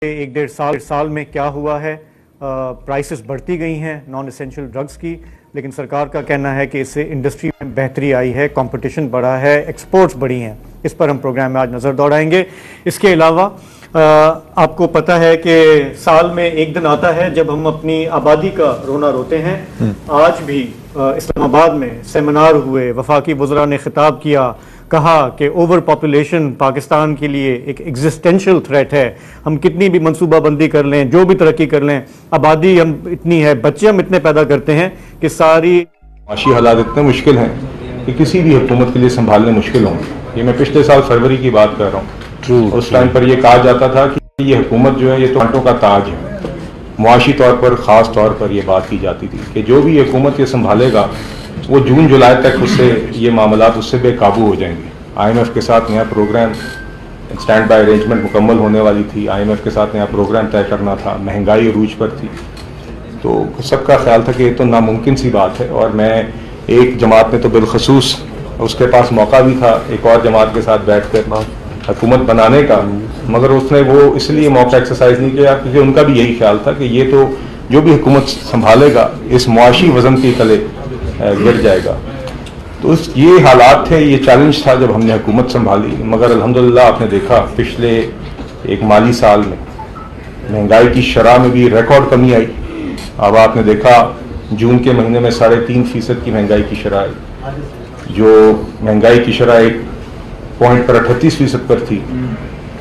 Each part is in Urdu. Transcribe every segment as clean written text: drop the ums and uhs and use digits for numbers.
ایک ڈیڑھ سال میں کیا ہوا ہے، پرائسز بڑھتی گئی ہیں نان اسینشل ڈرگز کی، لیکن سرکار کا کہنا ہے کہ اس سے انڈسٹری میں بہتری آئی ہے، کمپٹیشن بڑھا ہے، ایکسپورٹس بڑھی ہیں۔ اس پر ہم پروگرام میں آج نظر دوڑائیں گے۔ اس کے علاوہ آپ کو پتہ ہے کہ سال میں ایک دن آتا ہے جب ہم اپنی آبادی کا رونا روتے ہیں۔ آج بھی اسلام آباد میں سیمینار ہوئے، وفاقی وزراء نے خطاب کیا، کہا کہ اوور پاپولیشن پاکستان کے لیے ایک ایگزسٹینشل تھریٹ ہے۔ ہم کتنی بھی منصوبہ بندی کر لیں، جو بھی ترقی کر لیں، آبادی ہم اتنی ہے، بچے ہم اتنے پیدا کرتے ہیں کہ ساری معاشی حالات اتنے مشکل ہیں کہ کسی بھی حکومت کے لیے سنبھالنے مشکل ہوں۔ یہ میں پچھلے سال فروری کی بات کر رہا ہوں۔ اس ٹائم پر یہ کہا جاتا تھا کہ یہ حکومت جو ہے یہ تو کانٹوں کا تاج ہے۔ معاشی طور پر خاص طور پر یہ بات کی جاتی تھی کہ جو بھی حکومت یہ سنبھالے گا وہ جون جولائی تک اس سے یہ معاملات اس سے بے قابو ہو جائیں گے۔ آئی ایم ایف کے ساتھ نیا پروگرام اسٹینڈ بائی ارینجمنٹ مکمل ہونے والی تھی، آئی ایم ایف کے ساتھ نیا پروگرام طے کرنا تھا، مہنگائی عروج پر تھی، تو سب کا خیال تھا کہ یہ تو ناممکن سی بات ہے۔ اور میں ایک جماعت میں تو بالخصوص اس کے پاس موقع بھی تھا ایک اور جماعت کے ساتھ بیٹھ کر حکومت بنانے کا، مگر اس نے وہ اس لیے موقع ایکسرسائز نہیں کیا کیونکہ ان کا بھی یہی خیال تھا کہ یہ تو جو بھی حکومت سنبھالے گا اس معاشی وزن کے تلے گر جائے گا۔ تو یہ حالات تھے، یہ چیلنج تھا جب ہم نے حکومت سنبھالی، مگر الحمدللہ آپ نے دیکھا پچھلے ایک مالی سال میں مہنگائی کی شرح میں بھی ریکارڈ کمی آئی۔ اب آپ نے دیکھا جون کے مہینے میں 3.5% کی مہنگائی کی شرح آئی، جو مہنگائی کی شرح 1.38% پر تھی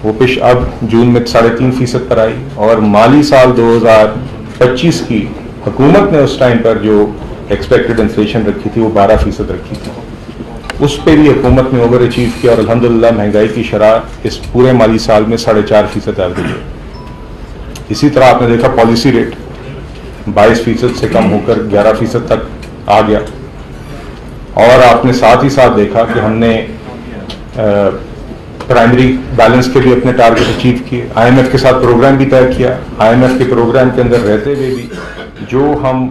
وہ اب جون میں 3.5% پر آئی، اور مالی سال 2025 کی حکومت نے اس ٹائم پر جو ایکسپیکٹڈ انفلیشن رکھی تھی وہ 12% رکھی تھی، اس پہ بھی حکومت نے اوور اچیو کیا، اور الحمدللہ مہنگائی کی شرح اس پورے مالی سال میں 4.5% ایوریج ہے۔ اسی طرح آپ نے دیکھا پالیسی ریٹ 22% سے کم ہو کر 11% تک آ گیا، اور آپ نے ساتھ ہی ساتھ دیکھا کہ ہم نے پرائمری بیلنس کے بھی اپنے ٹارگٹ اچیو کیے، آئی ایم ایف کے ساتھ پروگرام بھی طے کیا۔ آئی ایم ایف کے پروگرام کے اندر رہتے ہوئے بھی جو ہم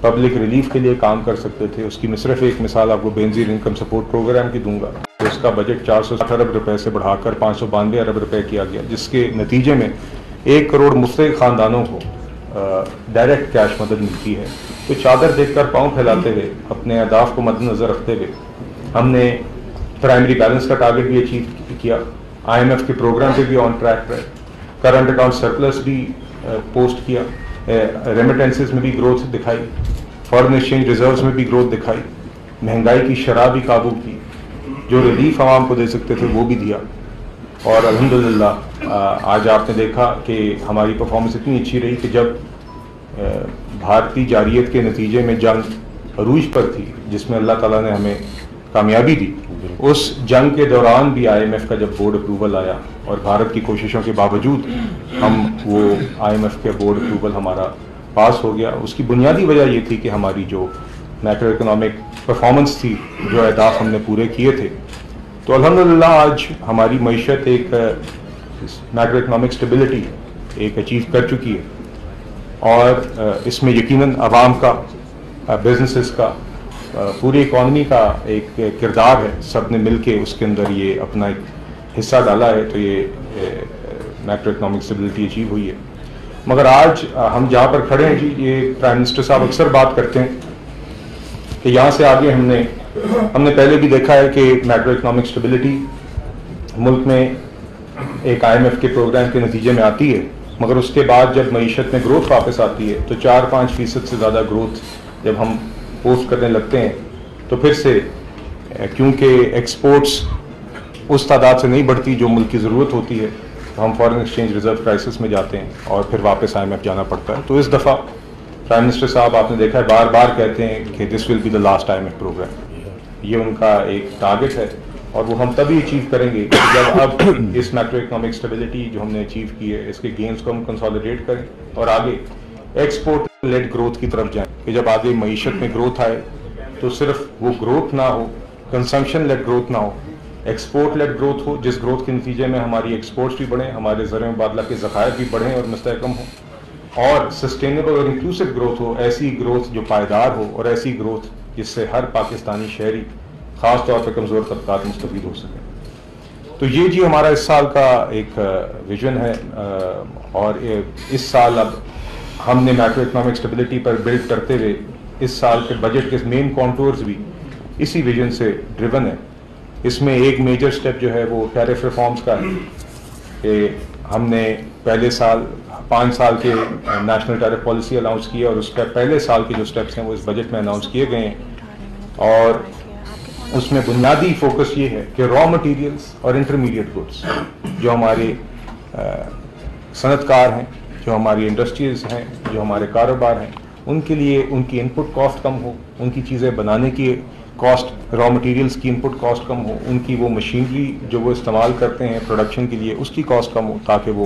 پبلک ریلیف کے لیے کام کر سکتے تھے، اس کی میں صرف ایک مثال آپ کو بینظیر انکم سپورٹ پروگرام کی دوں گا۔ اس کا بجٹ 460 ارب روپے سے بڑھا کر 592 ارب روپے کیا گیا، جس کے نتیجے میں 1 کروڑ مستحق خاندانوں کو ڈائریکٹ کیش مدد ملتی ہے۔ تو چادر دیکھ کر پاؤں پھیلاتے ہوئے، اپنے اہداف کو مد نظر رکھتے ہوئے ہم نے پرائمری بیلنس کا ٹارگٹ بھی اچیو کیا، آئی ایم ایف کے پروگرام پہ بھی آن ٹریک رہے، کرنٹ اکاؤنٹ سرپلس بھی پوسٹ کیا، ریمیٹنسز میں بھی گروتھ دکھائی، فارن ایکسچینج ریزروز میں بھی گروتھ دکھائی، مہنگائی کی شرح بھی قابو کی، جو ریلیف عوام کو دے سکتے تھے وہ بھی دیا، اور الحمدللہ آج آپ نے دیکھا کہ ہماری پرفارمنس اتنی اچھی رہی کہ جب بھارتی جارحیت کے نتیجے میں جنگ عروج پر تھی، جس میں اللہ تعالیٰ نے ہمیں کامیابی دی، اس جنگ کے دوران بھی آئی ایم ایف کا جب بورڈ اپروول آیا اور بھارت کی کوششوں کے باوجود ہم وہ آئی ایم ایف کے بورڈ اپروول ہمارا پاس ہو گیا۔ اس کی بنیادی وجہ یہ تھی کہ ہماری جو میکرو اکنامک پرفارمنس تھی، جو اہداف ہم نے پورے کیے تھے، تو الحمدللہ آج ہماری معیشت ایک میکرو اکنامک اسٹیبلٹی ایک اچیو کر چکی ہے، اور اس میں یقیناً عوام کا، بزنسز کا، پوری اکانومی کا ایک کردار ہے، سب نے مل کے اس کے اندر یہ اپنا ایک حصہ ڈالا ہے، تو یہ میکرو اکنامک اسٹیبلٹی اچیو ہوئی ہے۔ مگر آج ہم جہاں پر کھڑے ہیں جی، یہ پرائم منسٹر صاحب اکثر بات کرتے ہیں کہ یہاں سے آگے ہم نے پہلے بھی دیکھا ہے کہ میکرو اکنامک اسٹیبلٹی ملک میں ایک آئی ایم ایف کے پروگرام کے نتیجے میں آتی ہے، مگر اس کے بعد جب معیشت میں گروتھ واپس آتی ہے تو 4-5% سے زیادہ گروتھ جب ہم پوسٹ کرنے لگتے ہیں تو پھر سے کیونکہ ایکسپورٹس اس تعداد سے نہیں بڑھتی جو ملک کی ضرورت ہوتی ہے، تو ہم فارن ایکسچینج ریزرو کرائسس میں جاتے ہیں اور پھر واپس آئی ایم ایف جانا پڑتا ہے۔ تو اس دفعہ پرائم منسٹر صاحب آپ نے دیکھا ہے بار بار کہتے ہیں کہ this will be the last I M F programme, یہ ان کا ایک ٹارگٹ ہے، اور وہ ہم تبھی اچیو کریں گے جب اب اس میکرو اکنامک اسٹیبلٹی جو ہم نے اچیو کی ہے، اس کے گینز کو ہم کنسالیڈیٹ کریں اور آگے ایکسپورٹ لیڈ گروتھ کی طرف جائیں، کہ جب آگے معیشت میں گروتھ آئے تو صرف وہ گروتھ نہ ہو، کنزمپشن لیڈ گروتھ نہ ہو، ایکسپورٹ لیڈ گروتھ ہو، جس گروتھ کے نتیجے میں ہماری ایکسپورٹس بھی بڑھیں، ہمارے زر مبادلہ کے ذخائر بھی بڑھیں اور مستحکم ہوں، اور سسٹینیبل اور انکلوسو گروتھ ہو، ایسی گروتھ جو پائیدار ہو، اور ایسی گروتھ جس سے ہر پاکستانی شہری، خاص طور پہ کمزور طبقات مستفید ہو سکیں۔ تو یہ جی ہمارا اس سال کا ایک ویژن ہے اور اس سال اب ہم نے میکرو اکنامک اسٹیبلٹی پر بلڈ کرتے ہوئے اس سال کے بجٹ کے مین کانٹورز بھی اسی ویژن سے ڈریون ہے. اس میں ایک میجر سٹیپ جو ہے وہ ٹیرف ریفارمز کا ہے کہ ہم نے پہلے سال 5 سال کے نیشنل ٹیرف پالیسی اناؤنس کی اور اس کا پہلے سال کے جو سٹیپس ہیں وہ اس بجٹ میں اناؤنس کیے گئے ہیں. اور اس میں بنیادی فوکس یہ ہے کہ را مٹیریلز اور انٹرمیڈیٹ گڈس جو ہمارے صنعت کار ہیں, جو ہماری انڈسٹریز ہیں, جو ہمارے کاروبار ہیں, ان کے لیے ان کی ان پٹ کاسٹ کم ہو, ان کی چیزیں بنانے کی کاسٹ, را مٹیریلز کی ان پٹ کاسٹ کم ہو, ان کی وہ مشینری جو وہ استعمال کرتے ہیں پروڈکشن کے لیے اس کی کاسٹ کم ہو, تاکہ وہ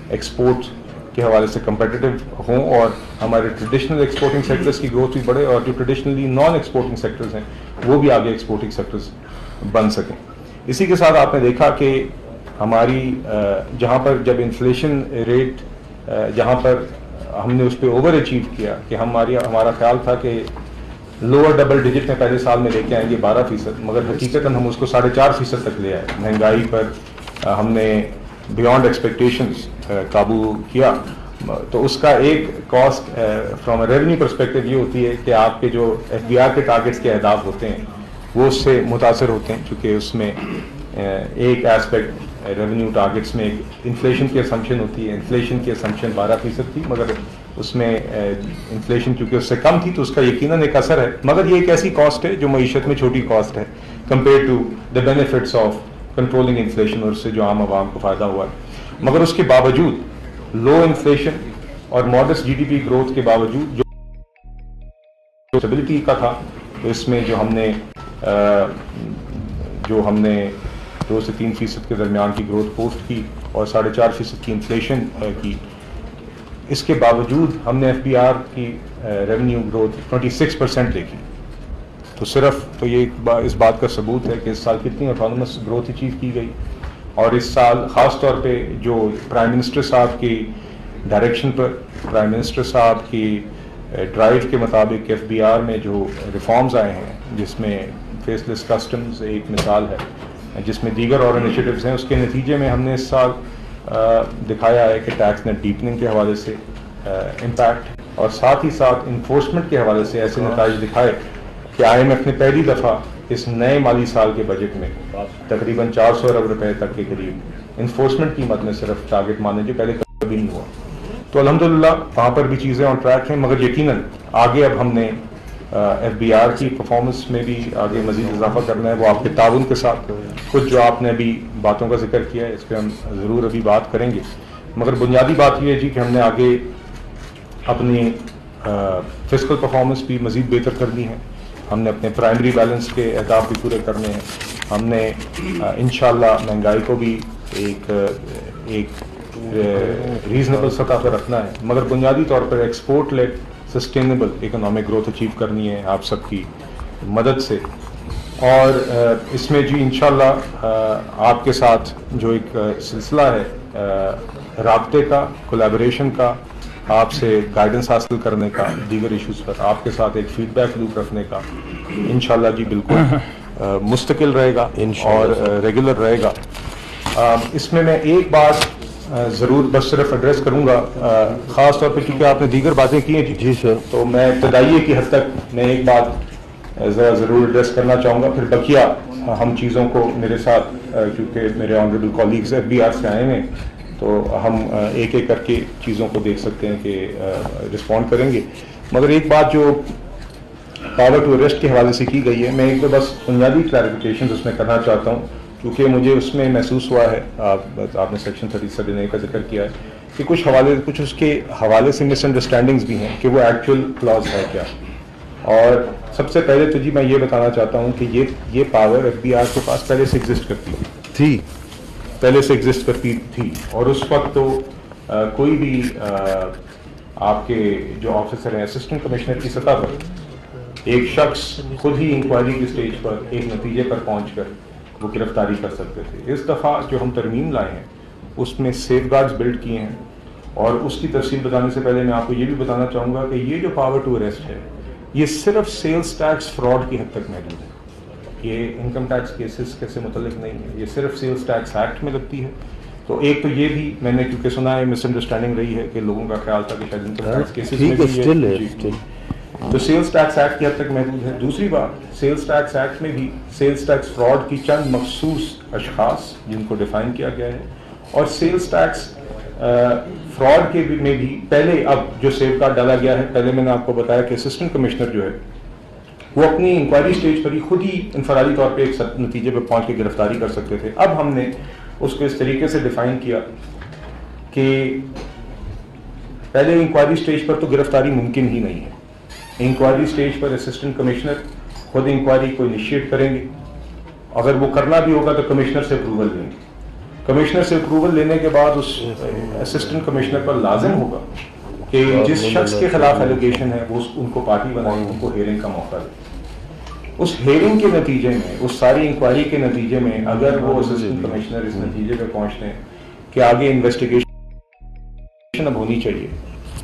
ایکسپورٹ کے حوالے سے کمپیٹیٹو ہوں اور ہمارے ٹریڈیشنل ایکسپورٹنگ سیکٹرز کی گروتھ بھی بڑھے اور جو ٹریڈیشنلی نان ایکسپورٹنگ سیکٹرز ہیں وہ بھی آگے ایکسپورٹنگ سیکٹرز بن سکیں. اسی کے ساتھ آپ نے دیکھا کہ ہماری جہاں پر جب انفلیشن ریٹ جہاں پر ہم نے اس پہ اوور اچیو کیا کہ ہمارا خیال تھا کہ لوور ڈبل ڈیجٹ میں پہلے سال میں لے کے آئیں گے 12%, مگر حقیقتاً ہم اس کو 4.5% تک لے آئے. مہنگائی پر ہم نے بیانڈ ایکسپیکٹیشنز قابو کیا. تو اس کا ایک cost from a revenue perspective یہ ہوتی ہے کہ آپ کے جو ایف بی آر کے ٹارگیٹس کے اہداف ہوتے ہیں وہ اس سے متاثر ہوتے ہیں, چونکہ اس میں ایک ایسپیکٹ ریونیو ٹارگیٹس میں ایک انفلیشن کی اسمپشن ہوتی ہے. انفلیشن کی اسمپشن 12% تھی, مگر اس میں انفلیشن چونکہ اس سے کم تھی تو اس کا یقیناً ایک اثر ہے. مگر یہ ایک ایسی کاسٹ ہے جو معیشت میں چھوٹی کاسٹ ہے compare to the benefits of controlling inflation, اور اس سے جو عام عوام کو فائدہ ہوا ہے. مگر اس کے باوجود لو انفلیشن اور modest G D P growth کے باوجود جو اسٹیبلٹی کا تھا, تو اس میں جو ہم نے 2 سے 3% کے درمیان کی گروتھ پوسٹ کی اور 4.5% کی انفلیشن کی, اس کے باوجود ہم نے ایف بی آر کی ریونیو گروتھ 26% دیکھی. تو صرف یہ اس بات کا ثبوت ہے کہ اس سال کتنی آٹونومس گروتھ اچیو کی گئی. اور اس سال خاص طور پہ جو پرائم منسٹر صاحب کی ڈائریکشن پر, پرائم منسٹر صاحب کی ڈرائیو کے مطابق ایف بی آر میں جو ریفارمز آئے ہیں, جس میں فیس لیس کسٹمز ایک مثال ہے, جس میں دیگر اور انیشیٹوز ہیں, اس کے نتیجے میں ہم نے اس سال دکھایا ہے کہ ٹیکس نیٹ ڈیپننگ کے حوالے سے امپیکٹ, اور ساتھ ہی ساتھ انفورسمنٹ کے حوالے سے ایسے نتائج دکھائے کہ آئی ایم ایف نے پہلی دفعہ اس نئے مالی سال کے بجٹ میں تقریباً 400 ارب روپے تک کے قریب انفورسمنٹ قیمت میں صرف ٹارگٹ مانے جو پہلے کبھی نہیں ہوا. تو الحمدللہ وہاں پر بھی چیزیں آن ٹریک ہیں, مگر یقیناً آگے اب ہم نے ایف بی آر کی پرفارمنس میں بھی آگے مزید اضافہ کرنا ہے, وہ آپ کے تعاون کے ساتھ. کچھ جو آپ نے ابھی باتوں کا ذکر کیا ہے اس پہ ہم ضرور ابھی بات کریں گے, مگر بنیادی بات یہ ہے جی کہ ہم نے آگے اپنی فسکل پرفارمنس بھی مزید بہتر کرنی ہے. ہم نے اپنے پرائمری بیلنس کے اہداف بھی پورے کرنے ہیں. ہم نے انشاءاللہ مہنگائی کو بھی ایک ریزنیبل سطح پر رکھنا ہے, مگر بنیادی طور پر export led sustainable economic growth achieve کرنی ہے آپ سب کی مدد سے. اور اس میں جی انشاءاللہ آپ کے ساتھ جو ایک سلسلہ ہے رابطے کا, کولیبریشن کا, آپ سے گائیڈنس حاصل کرنے کا, دیگر ایشوز پر آپ کے ساتھ ایک فیڈ بیک لوپ رکھنے کا انشاءاللہ جی بالکل مستقل رہے گا اور ریگولر رہے گا. اس میں ایک بات ضرور بس صرف ایڈریس کروں گا, خاص طور پہ کیونکہ آپ نے دیگر باتیں کی ہیں جی سر, تو میں ابتدائی کی حد تک میں ایک بات ضرور ایڈریس کرنا چاہوں گا, پھر بقیہ ہم چیزوں کو میرے ساتھ کیونکہ میرے honourable colleagues F B R سے آئے ہیں تو ہم ایک ایک کر کے چیزوں کو دیکھ سکتے ہیں کہ رسپونڈ کریں گے. مگر ایک بات جو پاور ٹو ارسٹ کے حوالے سے کی گئی ہے, میں ایک تو بس بنیادی کلیریفیکیشنز اس میں کرنا چاہتا ہوں, کیونکہ مجھے اس میں محسوس ہوا ہے, آپ نے سیکشن 37A کا ذکر کیا ہے کہ کچھ اس کے حوالے سے مس انڈرسٹینڈنگز بھی ہیں کہ وہ ایکچوئل کلاز ہے کیا. اور سب سے پہلے تو جی میں یہ بتانا چاہتا ہوں کہ یہ پاور ایف بی آر کے پاس پہلے سے ایگزسٹ کرتی تھی, اور اس وقت تو کوئی بھی آپ کے جو آفیسر ہیں اسسٹنٹ کمشنر کی سطح پر ایک شخص خود ہی انکوائری کی سٹیج پر ایک نتیجے پر پہنچ کر وہ گرفتاری کر سکتے تھے. اس دفعہ جو ہم ترمیم لائے ہیں اس میں سیف گارڈز بلڈ کیے ہیں, اور اس کی تفصیل بتانے سے پہلے میں آپ کو یہ بھی بتانا چاہوں گا کہ یہ جو پاور ٹو ارسٹ ہے یہ صرف سیلز ٹیکس فراڈ کی حد تک محدود ہے. یہ انکم ٹیکس کیسز سے متعلق نہیں ہے, یہ صرف سیلز ٹیکس ایکٹ میں لگتی ہے. تو ایک تو یہ بھی میں نے کیونکہ سنا ہے مس انڈرسٹینڈنگ رہی ہے کہ لوگوں کا خیال تھا کہ شاید انکم ٹیکس کیسز میں بھی تو سیلز ٹیکس ایکٹ کی حد تک محدود ہے. دوسری بات سیلز ٹیکس ایکٹ میں بھی سیلز ٹیکس فراڈ کی چند مخصوص اشخاص جن کو ڈیفائن کیا گیا ہے, اور سیلز ٹیکس فراڈ کے میں بھی پہلے اب جو سیف گارڈ ڈالا گیا ہے. پہلے میں نے آپ کو بتایا کہ اسسٹنٹ کمشنر جو ہے وہ اپنی انکوائری سٹیج پر ہی خود ہی انفرادی طور پہ ایک نتیجے پہ پہنچ کے گرفتاری کر سکتے تھے. اب ہم نے اس کو اس طریقے سے ڈیفائن کیا کہ پہلے انکوائری سٹیج پر تو گرفتاری ممکن ہی نہیں ہے. انکوائری سٹیج پر اسسٹنٹ کمشنر خود انکوائری کو انیشیٹ کریں گے. اگر وہ کرنا بھی ہوگا تو کمشنر سے اپروول لیں گے. کمشنر سے اپروول لینے کے بعد اس اسسٹنٹ کمشنر پر لازم ہوگا کہ جس شخص کے خلاف ایلیگیشن ہے وہ ان کو پارٹی بنائے, ان کو ہیئرنگ کا موقع دے. اس ہیئرنگ کے نتیجے میں, اس ساری انکوائری کے نتیجے میں اگر وہ اسسٹنٹ کمشنر اس نتیجے پہ پہنچتے ہیں کہ آگے انویسٹیگیشن اب ہونی چاہیے,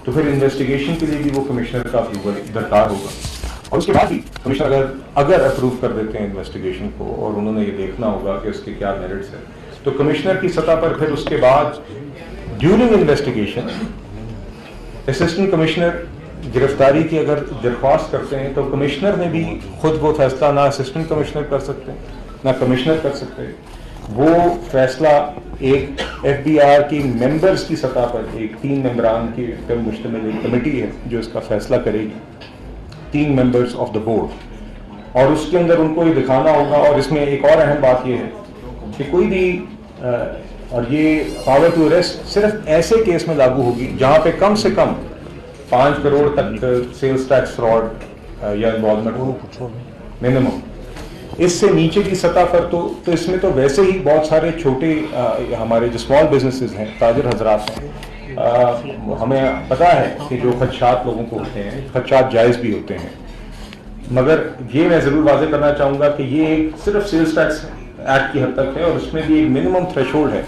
تو پھر انویسٹیگیشن کے لیے بھی وہ کمشنر کا اپروول درکار ہوگا. اور اس کے بعد بھی کمشنر اگر اپروو کر دیتے ہیں انویسٹیگیشن کو, اور انہوں نے یہ دیکھنا ہوگا کہ اس کے کیا میرٹس ہیں, تو کمشنر کی سطح پر پھر اس کے بعد ڈیورنگ انویسٹیگیشن اسسٹنٹ کمشنر گرفتاری کی اگر درخواست کرتے ہیں تو کمشنر نے بھی خود وہ فیصلہ نہ اسسٹنٹ کمشنر کر سکتے نہ کمشنر کر سکتے. وہ فیصلہ ایک ایف بی آر کی ممبرز کی سطح پر ایک 3 ممبران کی مشتمل ایک کمیٹی ہے جو اس کا فیصلہ کرے گی, 3 ممبرز آف دا بورڈ, اور اس کے اندر ان کو یہ دکھانا ہوگا. اور اس میں ایک اور اہم بات یہ ہے کہ کوئی بھی اور یہ پاور ٹو اریسٹ صرف ایسے کیس میں لاگو ہوگی جہاں پہ کم سے کم 5 کروڑ تک سیلز ٹیکس فراڈ یا انوالومنٹ ہو منیمم. اس سے نیچے کی سطح پر تو اس میں تو ویسے ہی بہت سارے چھوٹے ہمارے جو اسمال بزنسز ہیں, تاجر حضرات ہیں, ہمیں پتہ ہے کہ جو خدشات لوگوں کو ہوتے ہیں, خدشات جائز بھی ہوتے ہیں, مگر یہ میں ضرور واضح کرنا چاہوں گا کہ یہ ایک صرف سیلز ٹیکس ایکٹ کی حد تک ہے, اور اس میں بھی ایک منیمم تھریشولڈ ہے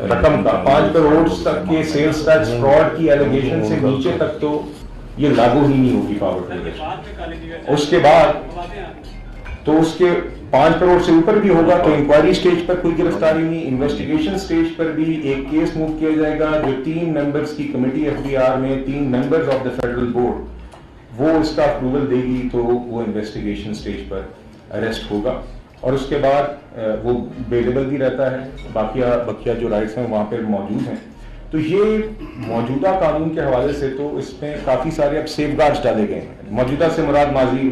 رقم کا. 5 کروڑ تک کے سیلز ٹیکس فراڈ کی ایلیگیشن سے نیچے تک تو یہ لاگو ہی نہیں ہوگی پاور ٹو اریسٹ. اس کے بعد تو اس کے 5 کروڑ سے اوپر بھی ہوگا تو انکوائری سٹیج پر کوئی گرفتاری نہیں. انویسٹیگیشن سٹیج پر بھی ایک کیس موو کیا جائے گا جو 3 ممبرز کی کمیٹی ایف بی آر میں 3 members of the federal board وہ اس کا اپروول دے گی تو وہ انویسٹیگیشن سٹیج پر اریسٹ ہوگا. اور اس کے بعد وہ بیلیبل بھی رہتا ہے, بقیہ جو رائٹس ہیں وہاں پہ موجود ہیں. تو یہ موجودہ قانون کے حوالے سے تو اس میں کافی سارے اب سیف گارڈز ڈالے گئے ہیں. موجودہ سے مراد ماضی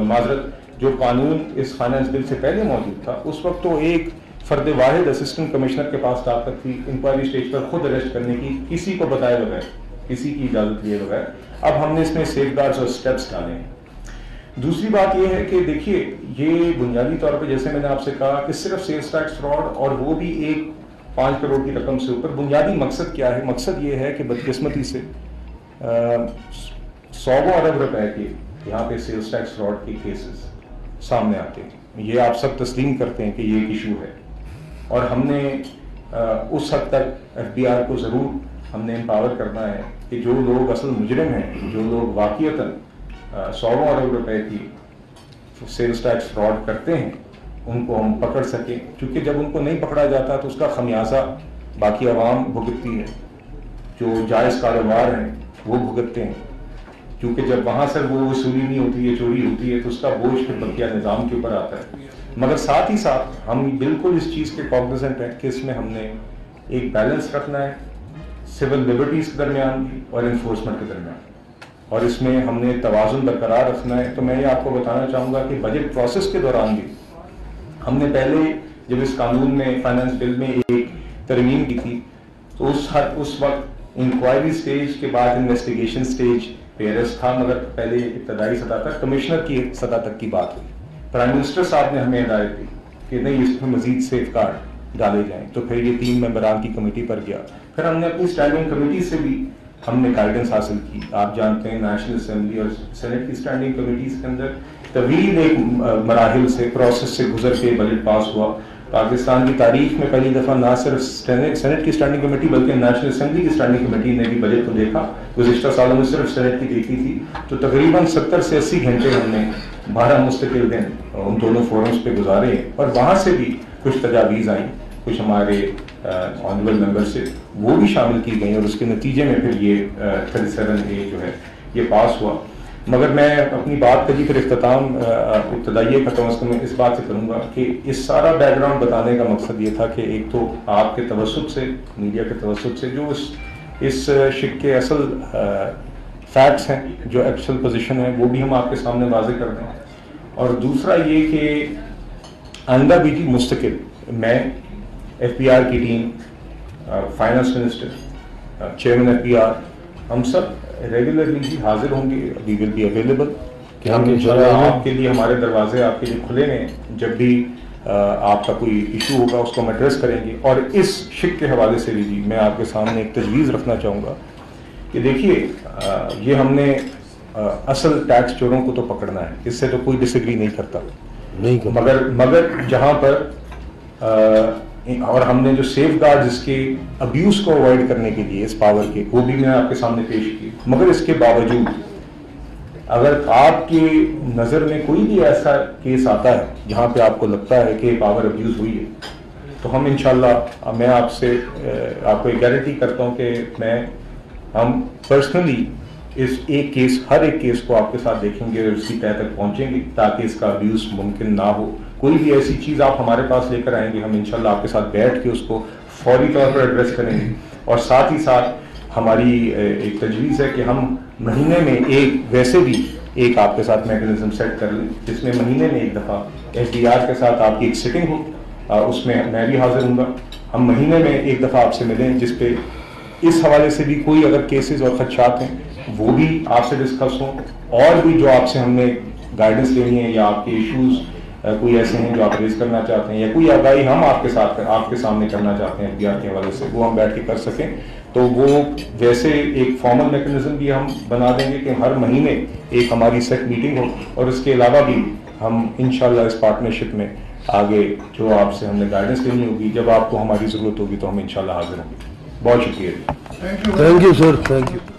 معذرت جو قانون اس فائنانس بل سے پہلے موجود تھا اس وقت تو ایک فرد واحد اسسٹنٹ کمشنر کے پاس طاقت تھی انکوائری سٹیج پر خود اریسٹ کرنے کی, کسی کو بتائے بغیر, کسی کی اجازت لیے بغیر. اب ہم نے اس میں سیف گارڈز اور سٹیپس ڈالے ہیں. دوسری بات یہ ہے کہ دیکھیے یہ بنیادی طور پہ جیسے میں نے آپ سے کہا کہ صرف سیلز ٹیکس فراڈ اور وہ بھی ایک 5 کروڑ کی رقم سے اوپر. بنیادی مقصد کیا ہے؟ مقصد یہ ہے کہ بدقسمتی سے 100 ارب روپے کے یہاں پہ سیلز ٹیکس فراڈ کے کیسز سامنے آتے ہیں. یہ آپ سب تسلیم کرتے ہیں کہ یہ ایک ایشو ہے, اور ہم نے اس حد تک ایف بی آر کو ضرور ہم نے امپاور کرنا ہے کہ جو لوگ اصل مجرم ہیں, جو لوگ واقعتاً 100 ارب روپے کی سیلز ٹیکس فراڈ کرتے ہیں, ان کو ہم پکڑ سکیں. کیونکہ جب ان کو نہیں پکڑا جاتا تو اس کا خمیازہ باقی عوام بھگتتی ہے, جو جائز کاروبار ہیں وہ بھگتتے ہیں. کیونکہ جب وہاں سے وہ وصولی نہیں ہوتی ہے, چوری ہوتی ہے, تو اس کا بوجھ پھر بقیہ نظام کے اوپر آتا ہے. مگر ساتھ ہی ساتھ ہم بالکل اس چیز کے کاگنیزنٹ ہیں کہ اس میں ہم نے ایک بیلنس رکھنا ہے سول لبرٹیز کے درمیان بھی اور انفورسمنٹ کے درمیان, اور اس میں ہم نے توازن برقرار رکھنا ہے. تو میں یہ آپ کو بتانا چاہوں گا کہ بجٹ پروسیس کے دوران بھی ہم نے پہلے جب اس قانون میں فائنانس بل میں ایک ترمیم کی تھی تو اس وقت انکوائری سٹیج کے بعد انویسٹیگیشن سٹیج پہ اریسٹ تھا, مگر پہلے ابتدائی سطح تک کمشنر کی سطح تک کی بات ہوئی. پرائم منسٹر صاحب نے ہمیں ہدایت دی کہ نہیں اس میں مزید سیف گارڈ ڈالے جائیں, تو پھر یہ 3 ممبران کی کمیٹی پر گیا. پھر ہم نے اپنی اسٹینڈنگ کمیٹی سے بھی ہم نے گائیڈنس حاصل کی. آپ جانتے ہیں نیشنل اسمبلی اور سینٹ کی اسٹینڈنگ کمیٹیز کے اندر طویل ایک مراحل سے پروسیس سے گزر کے بجٹ پاس ہوا. پاکستان کی تاریخ میں پہلی دفعہ نہ صرف سینٹ کی اسٹینڈنگ کمیٹی بلکہ نیشنل اسمبلی کی اسٹینڈنگ کمیٹی نے بھی بجٹ کو دیکھا. گزشتہ سالوں میں صرف سینٹ کی دیکھی تھی. تو تقریباً 70 سے 80 گھنٹے ہم نے 12 مستقل دن ان دونوں فورمز پہ گزارے, اور وہاں سے بھی کچھ تجاویز آئیں, کچھ ہمارے آنریبل ممبر سے وہ بھی شامل کی گئی اور اس کے نتیجے میں پھر یہ 37A جو ہے یہ پاس ہوا. مگر میں اپنی بات کا پھر اختتام ابتدائی کا کم از کم اس بات سے کروں گا کہ اس سارا بیک گراؤنڈ بتانے کا مقصد یہ تھا کہ ایک تو آپ کے توسط سے, میڈیا کے توسط سے جو اس شک کے اصل فیکٹس ہیں, جو ایکچوئل پوزیشن ہے, وہ بھی ہم آپ کے سامنے واضح کر دیں. اور دوسرا یہ کہ آئندہ بھی جی مستقل میں FPR کی team, finance minister, chairman FPR, ہم سب ریگولرلی جی حاضر ہوں گے. وی ول بی اویلیبل کہ ہم انشاءاللہ آپ کے لیے, ہمارے دروازے آپ کے لیے کھلے ہیں. جب بھی آپ کا کوئی ایشو ہوگا اس کو ہم ایڈریس کریں گے. اور اس شک کے حوالے سے بھی جی میں آپ کے سامنے ایک تجویز رکھنا چاہوں گا کہ دیکھیے یہ ہم نے اصل ٹیکس چوروں کو تو پکڑنا ہے, اس سے تو کوئی ڈس ایگری نہیں کرتا, مگر جہاں پر اور ہم نے جو سیف گارڈ اس کے ابیوز کو اوائڈ کرنے کے لیے اس پاور کے, وہ بھی میں آپ کے سامنے پیش کی. مگر اس کے باوجود اگر آپ کی نظر میں کوئی بھی ایسا کیس آتا ہے جہاں پہ آپ کو لگتا ہے کہ پاور ابیوز ہوئی ہے, تو ہم انشاءاللہ, میں آپ سے آپ کو ایک گارنٹی کرتا ہوں کہ ہم پرسنلی اس ایک کیس, ہر ایک کیس کو آپ کے ساتھ دیکھیں گے اور اس کی تہہ تک پہنچیں گے تاکہ اس کا ابیوز ممکن نہ ہو. کوئی بھی ایسی چیز آپ ہمارے پاس لے کر آئیں گے, ہم انشاءاللہ آپ کے ساتھ بیٹھ کے اس کو فوری طور پر ایڈریس کریں گے. اور ساتھ ہی ساتھ ہماری ایک تجویز ہے کہ ہم مہینے میں ویسے بھی ایک آپ کے ساتھ میکنزم سیٹ کر لیں جس میں مہینے میں ایک دفعہ FPR کے ساتھ آپ کی ایک سٹنگ ہو, اس میں میں بھی حاضر ہوں گا. ہم مہینے میں ایک دفعہ آپ سے ملیں جس پہ اس حوالے سے بھی کوئی اگر کیسز اور خدشات ہیں وہ بھی آپ سے ڈسکس ہوں, اور بھی جو آپ سے ہم نے گائیڈنس لینی ہے یا آپ کے ایشوز کوئی ایسے ہیں جو آپ ریز کرنا چاہتے ہیں یا کوئی آگاہی ہم آپ کے سامنے کرنا چاہتے ہیں FPR کے حوالے سے, وہ ہم بیٹھ کے کر سکیں. تو وہ ویسے ایک فارمل میکنزم بھی ہم بنا دیں گے کہ ہر مہینے ایک ہماری سیٹ میٹنگ ہو, اور اس کے علاوہ بھی ہم انشاءاللہ اس پارٹنرشپ میں آگے جو آپ سے ہم نے گائیڈنس لینی ہوگی, جب آپ کو ہماری ضرورت ہوگی تو ہم انشاءاللہ حاضر ہوں گے. بہت شکریہ. Thank you sir, thank you.